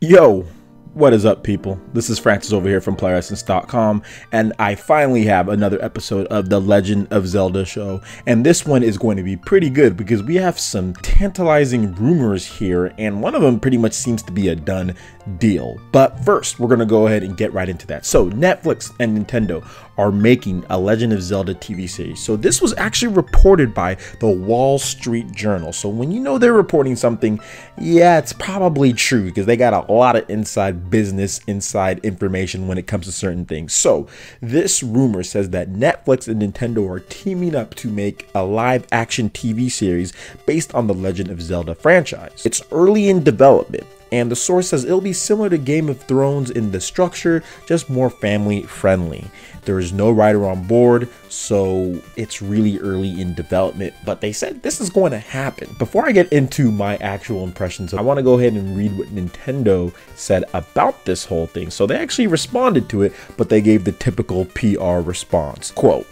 Yo, what is up, people? This is Francis over here from PlayerEssence.com, and I finally have another episode of the Legend of Zelda show. And this one is going to be pretty good because we have some tantalizing rumors here, and one of them pretty much seems to be a done deal. But first, we're going to go ahead and get right into that. So Netflix and Nintendo are making a Legend of Zelda TV series. So this was actually reported by the Wall Street Journal. So when you know they're reporting something, yeah, it's probably true because they got a lot of inside business, inside information when it comes to certain things. So this rumor says that Netflix and Nintendo are teaming up to make a live action TV series based on the Legend of Zelda franchise. It's early in development, and the source says it'll be similar to Game of Thrones in the structure, just more family friendly. There is no writer on board, so it's really early in development, but they said this is going to happen. Before I get into my actual impressions, I want to go ahead and read what Nintendo said about this whole thing. So they actually responded to it, but they gave the typical PR response. Quote,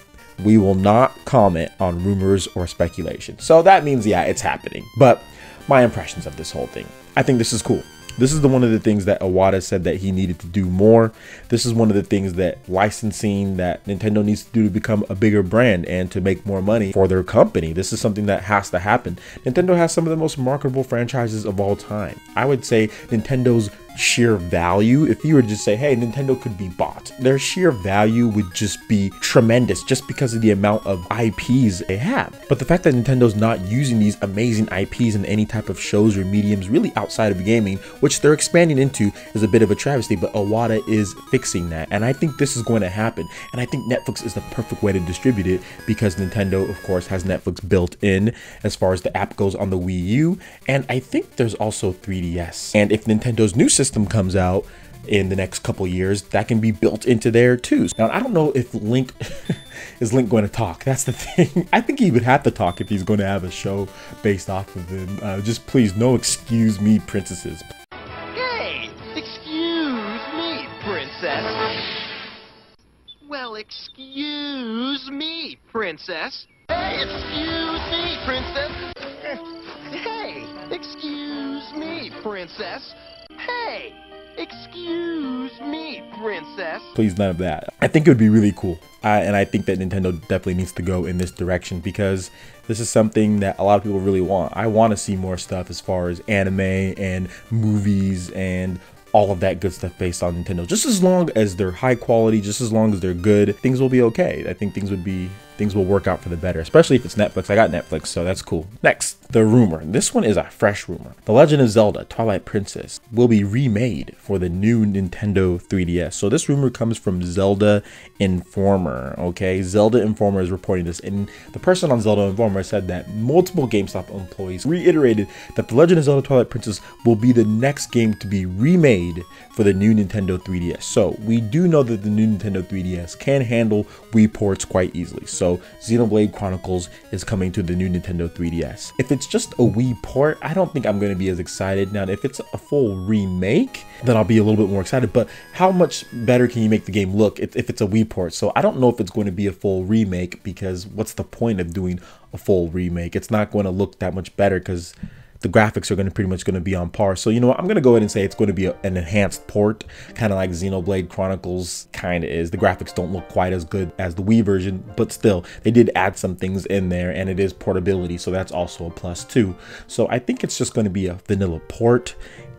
"We will not comment on rumors or speculation." So that means, yeah, it's happening. But my impressions of this whole thing, I think this is cool. This is one of the things that Iwata said that he needed to do more. This is one of the things that licensing that Nintendo needs to do to become a bigger brand and to make more money for their company. This is something that has to happen. Nintendo has some of the most marketable franchises of all time. I would say Nintendo's sheer value, if you were to just say, hey, Nintendo could be bought, their sheer value would just be tremendous just because of the amount of IPs they have. But the fact that Nintendo's not using these amazing IPs in any type of shows or mediums really outside of gaming, which they're expanding into, is a bit of a travesty, but Iwata is fixing that. And I think this is going to happen. And I think Netflix is the perfect way to distribute it because Nintendo, of course, has Netflix built in as far as the app goes on the Wii U. And I think there's also 3DS. And if Nintendo's new system comes out in the next couple years, that can be built into there too. Now, I don't know if Link is Link going to talk. That's the thing. I think he would have to talk if he's going to have a show based off of him. Just please, no excuse me, princesses. Hey, excuse me, princess. Well, excuse me, princess. Hey, excuse me, princess. Hey, excuse me, princess. Hey, excuse me, princess. Please, none of that. I think it would be really cool. And I think that Nintendo definitely needs to go in this direction because this is something that a lot of people really want. I want to see more stuff as far as anime and movies and all of that good stuff based on Nintendo. Just as long as they're high quality, just as long as they're good, things will be okay. I think things will work out for the better, especially if it's Netflix. I got Netflix, so that's cool. Next, the rumor. This one is a fresh rumor. The Legend of Zelda Twilight Princess will be remade for the new Nintendo 3DS. So this rumor comes from Zelda Informer, okay? Zelda Informer is reporting this, and the person on Zelda Informer said that multiple GameStop employees reiterated that the Legend of Zelda Twilight Princess will be the next game to be remade for the new Nintendo 3DS. So we do know that the new Nintendo 3DS can handle Wii ports quite easily. So Xenoblade Chronicles is coming to the new Nintendo 3DS. If it's just a Wii port, I don't think I'm going to be as excited. Now, if it's a full remake, then I'll be a little bit more excited. But how much better can you make the game look if it's a Wii port? So I don't know if it's going to be a full remake because what's the point of doing a full remake? It's not going to look that much better because the graphics are pretty much going to be on par. So you know what, I'm going to go ahead and say it's going to be an enhanced port, kind of like Xenoblade Chronicles kind of is. The graphics don't look quite as good as the Wii version, but still, they did add some things in there, and it is portability, so that's also a plus too. So I think it's just going to be a vanilla port,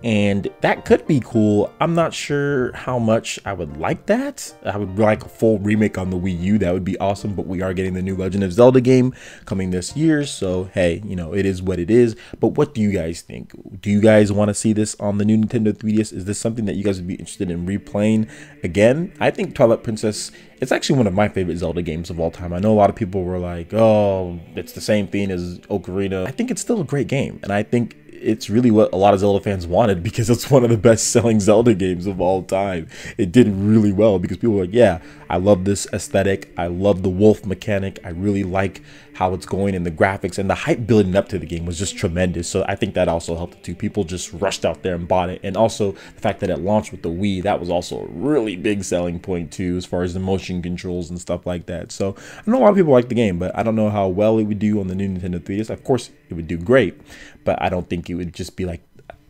and that could be cool. I'm not sure how much I would like that. I would like a full remake on the Wii U. That would be awesome, but we are getting the new Legend of Zelda game coming this year, so hey, you know, it is what it is. But what do you guys think? Do you guys want to see this on the new Nintendo 3DS? Is this something that you guys would be interested in replaying again? I think Twilight Princess, it's actually one of my favorite Zelda games of all time. I know a lot of people were like, oh, it's the same thing as Ocarina. I think it's still a great game, and I think it's really what a lot of Zelda fans wanted because it's one of the best selling Zelda games of all time. It did really well because people were like, yeah, I love this aesthetic. I love the wolf mechanic. I really like how it's going and the graphics, and the hype building up to the game was just tremendous. So I think that also helped too. People just rushed out there and bought it. And also the fact that it launched with the Wii, that was also a really big selling point too, as far as the motion controls and stuff like that. So I know a lot of people like the game, but I don't know how well it would do on the new Nintendo 3DS. Of course, it would do great, but I don't think it would just be like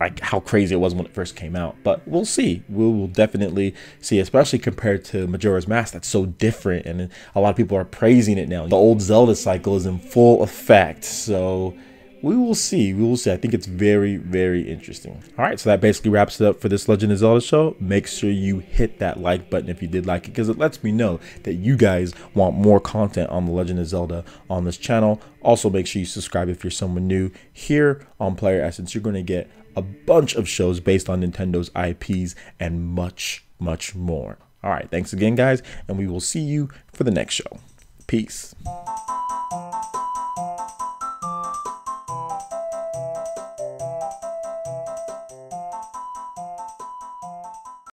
like how crazy it was when it first came out. But we'll see. We will definitely see, especially compared to Majora's Mask. That's so different, and a lot of people are praising it now. The old Zelda cycle is in full effect, so we will see. We will see. I think it's very, very interesting. All right, so that basically wraps it up for this Legend of Zelda show. Make sure you hit that like button if you did like it, because it lets me know that you guys want more content on the Legend of Zelda on this channel. Also, make sure you subscribe if you're someone new. Here on Player Essence, you're going to get a bunch of shows based on Nintendo's IPs and much, much more. All right, thanks again, guys, and we will see you for the next show. Peace.